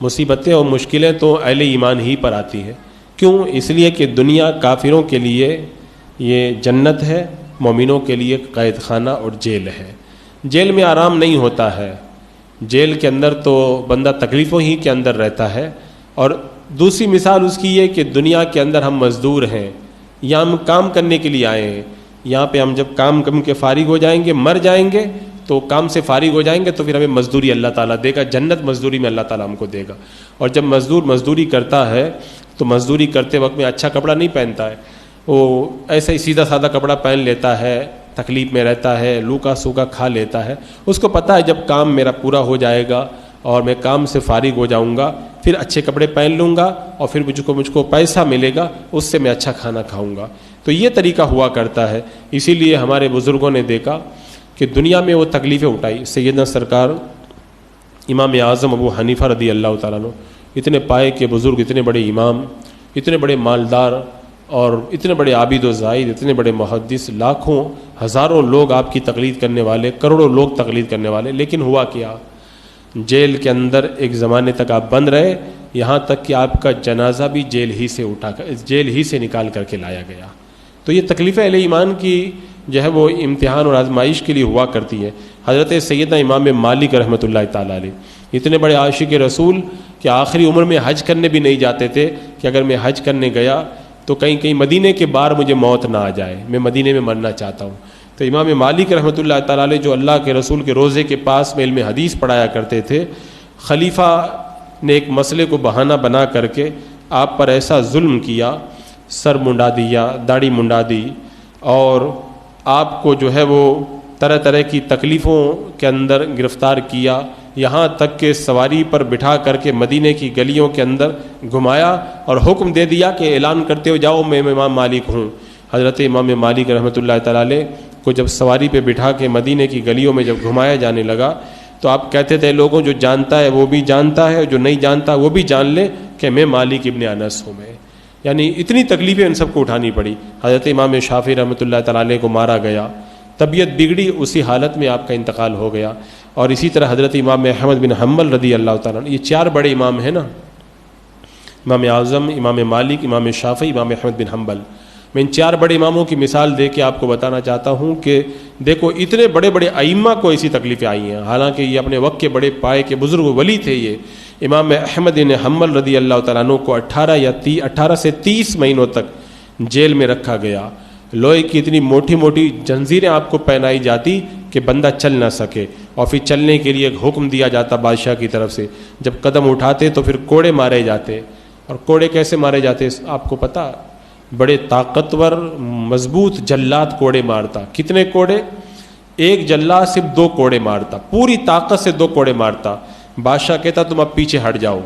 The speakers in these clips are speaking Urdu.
مصیبتیں اور مشکلیں تو اہل ایمان ہی پر آتی ہیں. کیوں؟ اس لیے کہ دنیا کافروں کے لیے یہ جنت ہے، مومنوں کے لیے قید خانہ اور جیل ہے. جیل میں آرام نہیں ہوتا ہے، جیل کے اندر تو بندہ تکلیفوں ہی کے اندر رہتا ہے. اور دوسری مثال اس کی یہ کہ دنیا کے اندر ہم مزدور ہیں، یا ہم کام کرنے کے لیے آئے ہیں. یہاں پہ ہم جب کام کر کے فارغ ہو جائیں گے، مر جائیں گے، تو کام سے فارغ ہو جائیں گے تو پھر ہمیں مزدوری اللہ تعالیٰ دے گا، جنت مزدوری میں اللہ تعالیٰ ہم کو دے گا. اور جب مزدور مزدوری کرتا ہے تو مزدوری کرتے وقت میں اچھا کپڑا نہیں پہنتا ہے، وہ ایسے ہی سیدھا سادہ کپڑا پہن لیتا ہے، تکلیف میں رہتا ہے، لوکا سوکا کھا لیتا ہے. اس کو پتہ ہے جب کام میرا پورا ہو جائے گا اور میں کام سے فارغ ہو جاؤں گا، پھر اچھے کپڑے پہن لوں گا اور پھر مجھ کو پیسہ ملے گا، اس سے میں اچھا کھانا کھاؤں گا. تو یہ طریقہ ہوا کرتا ہے. اسی لیے ہمارے بزرگوں نے دیکھا کہ دنیا میں وہ تکلیفیں اٹھائی. سیدنا سرکار امام اعظم ابو حنیفہ رضی اللہ تعالیٰ عنہ، اتنے پائے کے بزرگ، اتنے بڑے امام، اتنے بڑے مالدار اور اتنے بڑے عابد و زاہد، اتنے بڑے محدث، لاکھوں ہزاروں لوگ آپ کی تقلید کرنے والے، کروڑوں لوگ تقلید کرنے والے. لیکن ہوا کیا؟ جیل کے اندر ایک زمانے تک آپ بند رہے، یہاں تک کہ آپ کا جنازہ بھی جیل ہی سے نکال کر کے لایا گیا. تو یہ تکلیفیں اہل ایمان کی جو ہے وہ امتحان اور آزمائش کے لیے ہوا کرتی ہے. حضرت سیدنا امام مالک رحمۃ اللہ تعالیٰ علیہ اتنے بڑے عاشق رسول کہ آخری عمر میں حج کرنے بھی نہیں جاتے تھے کہ اگر میں حج کرنے گیا تو کہیں مدینے کے باہر مجھے موت نہ آ جائے، میں مدینے میں مرنا چاہتا ہوں. تو امام مالک رحمۃ اللہ تعالیٰ علیہ جو اللہ کے رسول کے روزے کے پاس میں علم حدیث پڑھایا کرتے تھے، خلیفہ نے ایک مسئلے کو بہانہ بنا کر کے آپ پر ایسا ظلم کیا، سر منڈا دیا، داڑھی منڈا دی، اور آپ کو جو ہے وہ طرح طرح کی تکلیفوں کے اندر گرفتار کیا، یہاں تک کہ سواری پر بٹھا کر کے مدینے کی گلیوں کے اندر گھمایا اور حکم دے دیا کہ اعلان کرتے ہو جاؤ میں امام مالک ہوں. حضرت امام مالک رحمۃ اللہ تعالیٰ علیہ کو جب سواری پہ بٹھا کے مدینے کی گلیوں میں جب گھمایا جانے لگا تو آپ کہتے تھے لوگوں جو جانتا ہے وہ بھی جانتا ہے، جو نہیں جانتا وہ بھی جان لے کہ میں مالک ابن انس ہوں. میں یعنی اتنی تکلیفیں ان سب کو اٹھانی پڑی. حضرت امام شافعی رحمۃ اللہ تعالیٰ علیہ کو مارا گیا، طبیعت بگڑی، اسی حالت میں آپ کا انتقال ہو گیا. اور اسی طرح حضرت امام احمد بن حنبل رضی اللہ تعالیٰ عنہ، یہ چار بڑے امام ہیں نا، امام اعظم، امام مالک، امام شافعی، امام احمد بن حنبل. میں ان چار بڑے اماموں کی مثال دے کے آپ کو بتانا چاہتا ہوں کہ دیکھو اتنے بڑے بڑے ائمہ کو ایسی تکلیفیں آئی ہیں، حالانکہ یہ اپنے وقت کے بڑے پائے کے بزرگ ولی تھے. یہ امام احمد بن حنبل رضی اللہ تعالیٰ عنہ کو 18 سے 30 مہینوں تک جیل میں رکھا گیا. لوہے کی اتنی موٹی موٹی جنزیریں آپ کو پہنائی جاتی کہ بندہ چل نہ سکے، اور پھر چلنے کے لیے ایک حکم دیا جاتا بادشاہ کی طرف سے، جب قدم اٹھاتے تو پھر کوڑے مارے جاتے. اور کوڑے کیسے مارے جاتے آپ کو پتہ؟ بڑے طاقتور مضبوط جلاد کوڑے مارتا. کتنے کوڑے؟ ایک جلاد صرف 2 کوڑے مارتا، پوری طاقت سے 2 کوڑے مارتا. بادشاہ کہتا تم اب پیچھے ہٹ جاؤ.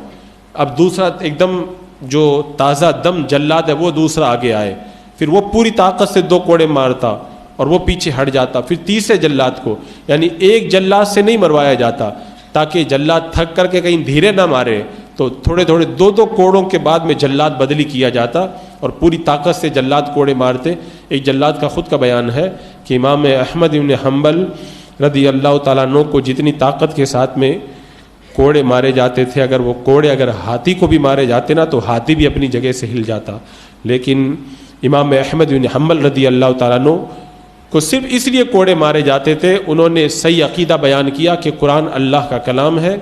اب دوسرا ایک دم جو تازہ دم جلاد ہے وہ دوسرا آگے آئے، پھر وہ پوری طاقت سے 2 کوڑے مارتا اور وہ پیچھے ہٹ جاتا. پھر تیسرے جلاد کو، یعنی ایک جلاد سے نہیں مروایا جاتا تاکہ جلاد تھک کر کے کہیں دھیرے نہ مارے، تو تھوڑے تھوڑے 2 کوڑوں کے بعد میں جلاد بدلی کیا جاتا اور پوری طاقت سے جلاد کوڑے مارتے. ایک جلاد کا خود کا بیان ہے کہ امام احمد بن حنبل رضی اللہ تعالیٰ عنہ کو جتنی طاقت کے ساتھ میں کوڑے مارے جاتے تھے، اگر وہ کوڑے اگر ہاتھی کو بھی مارے جاتے نا تو ہاتھی بھی اپنی جگہ سے ہل جاتا. لیکن امام احمد بن حنبل رضی اللہ تعالیٰ عنہ کو صرف اس لیے کوڑے مارے جاتے تھے، انہوں نے صحیح عقیدہ بیان کیا کہ قرآن اللہ کا کلام ہے،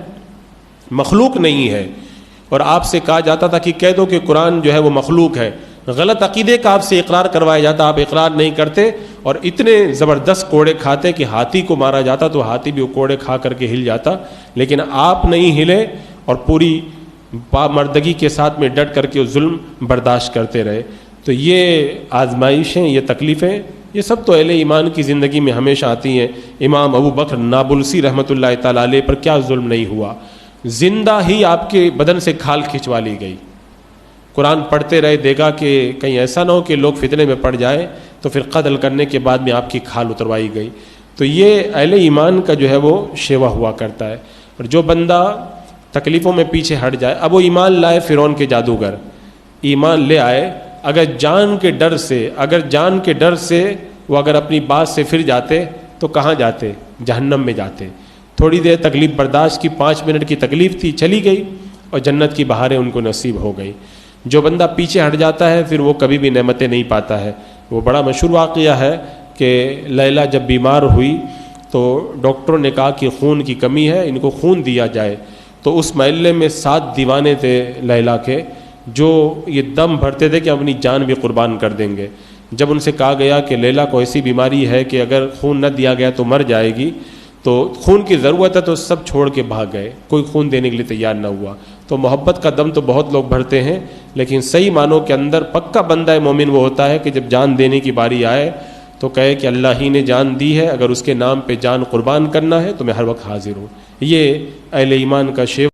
مخلوق نہیں ہے. اور آپ سے کہا جاتا تھا کہ کہہ دو کہ قرآن جو ہے وہ مخلوق ہے. غلط عقیدے کا آپ سے اقرار کروایا جاتا، آپ اقرار نہیں کرتے اور اتنے زبردست کوڑے کھاتے کہ ہاتھی کو مارا جاتا تو ہاتھی بھی وہ کوڑے کھا کر کے ہل جاتا. لیکن آپ نہیں ہلے اور پوری مردگی کے ساتھ میں ڈٹ کر کے ظلم برداشت کرتے رہے. تو یہ آزمائشیں، یہ تکلیفیں، یہ سب تو اہل ایمان کی زندگی میں ہمیشہ آتی ہیں. امام ابو بکر نابلسی رحمۃ اللہ تعالیٰ علیہ پر کیا ظلم نہیں ہوا؟ زندہ ہی آپ کے بدن سے کھال کھنچوا لی گئی. قرآن پڑھتے رہے، دیکھا کہ کہیں ایسا نہ ہو کہ لوگ فتنے میں پڑ جائیں، تو پھر قتل کرنے کے بعد میں آپ کی کھال اتروائی گئی. تو یہ اہل ایمان کا جو ہے وہ شیوا ہوا کرتا ہے. اور جو بندہ تکلیفوں میں پیچھے ہٹ جائے، اب وہ ایمان لائے فرعون کے جادوگر، ایمان لے آئے، اگر جان کے ڈر سے وہ اگر اپنی بات سے پھر جاتے تو کہاں جاتے؟ جہنم میں جاتے. تھوڑی دیر تکلیف برداشت کی، 5 منٹ کی تکلیف تھی، چلی گئی. اور جنت کی بہاریں ان کو نصیب ہو گئی. جو بندہ پیچھے ہٹ جاتا ہے پھر وہ کبھی بھی نعمتیں نہیں پاتا ہے. وہ بڑا مشہور واقعہ ہے کہ لیلا جب بیمار ہوئی تو ڈاکٹروں نے کہا کہ خون کی کمی ہے، ان کو خون دیا جائے. تو اس محلے میں 7 دیوانے تھے لیلا کے جو یہ دم بھرتے تھے کہ اپنی جان بھی قربان کر دیں گے. جب ان سے کہا گیا کہ لیلا کو ایسی بیماری ہے کہ اگر خون نہ دیا گیا تو مر جائے گی، تو خون کی ضرورت ہے، تو سب چھوڑ کے بھاگ گئے، کوئی خون دینے کے لیے تیار نہ ہوا. تو محبت کا دم تو بہت لوگ بھرتے ہیں، لیکن صحیح معنوں کے اندر پکا بندہ مومن وہ ہوتا ہے کہ جب جان دینے کی باری آئے تو کہے کہ اللہ ہی نے جان دی ہے، اگر اس کے نام پہ جان قربان کرنا ہے تو میں ہر وقت حاضر ہوں. یہ اہل ایمان کا شیوا